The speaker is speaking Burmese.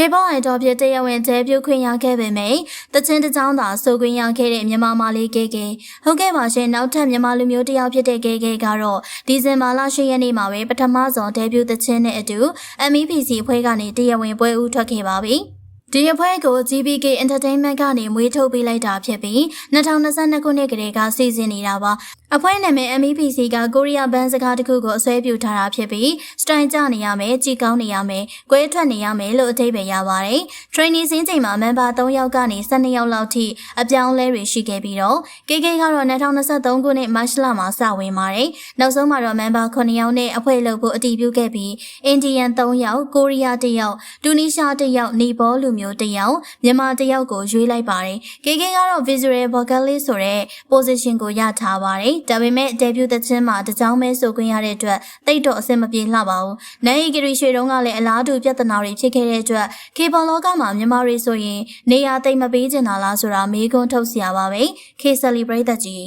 K-pop idol ဖြစ်တရားဝင် debut ခွင့်ရခဲ့ပေမယ့်တချင်းတစ်ကြောင်းသာဆိုခွင့်ရခဲ့တဲ့မြန်မာမလေးကေကေဟုတ်ကဲ့ပါရှင်နောက်ထပ်မြန်မာလူမျိုးတစ်ယောက်ဖြစ်တဲ့ကေကေကတော့ဒီဇင်ဘာလ10ရက်နေ့မှာပဲပထမဆုံး debut တချင်းနဲ့အတူ MEPC အဖွဲ့ကနေတရားဝင်ပွဲဦးထွက်ခဲ့ပါပြီဒီအဖွဲ့ကို GBK Entertainment ကနေမွေးထုတ်ပေးလိုက်တာဖြစ်ပြီး2022ခုနှစ်ကတည်းကစီစဉ်နေတာပါအဖွဲ့နာမည် MEPC ကကိုရီးယားဘန်းစကားတစ်ခုကိုအစွဲပြုထားတာဖြစ်ပြီးစတိုင်ကြနေရမယ်ကြည်ကောင်းနေရမယ်ကွဲထွက်နေရမယ်လို့အဓိပ္ပာယ်ရပါတယ် training စင်းချိန်မှာမန်ဘာ3ယောက်ကနေ12ယောက်လောက်ထိအပြောင်းလဲတွေရှိခဲ့ပြီးတော့ KK ကတော့2023ခုနှစ်မတ်လမှာစဝင်ပါတယ်နောက်ဆုံးမှာတော့မန်ဘာ9ယောက်နဲ့အဖွဲ့လုပ်ဖို့အတည်ပြုခဲ့ပြီးအင်ဒီယန်3ယောက်ကိုရီးယား1ယောက်တူနီးရှား1ယောက်နီပေါလူမျိုး1ယောက်မြန်မာ1ယောက်ကိုရွေးလိုက်ပါတယ် KK ကတော့ visual vocalist ဆိုတဲ့ position ကိုရထားပါတယ်ဒါပေမဲ့ debut သချင်းမှာတကြောင်မဲဆိုခွင့်ရတဲ့အတွက်တိတ်တော့အဆင်မပြေလှပါဘူး။နိုင်ရီဂရီရွှေတုံးကလည်းအလားတူပြဿနာတွေဖြစ်ခဲ့တဲ့အတွက် K-pop လောကမှာမြန်မာတွေဆိုရင်နေရာသိမ့်မပေးချင်တာလားဆိုတာမေးခွန်းထုတ်စရာပါပဲ။ K-celebrate ကြီး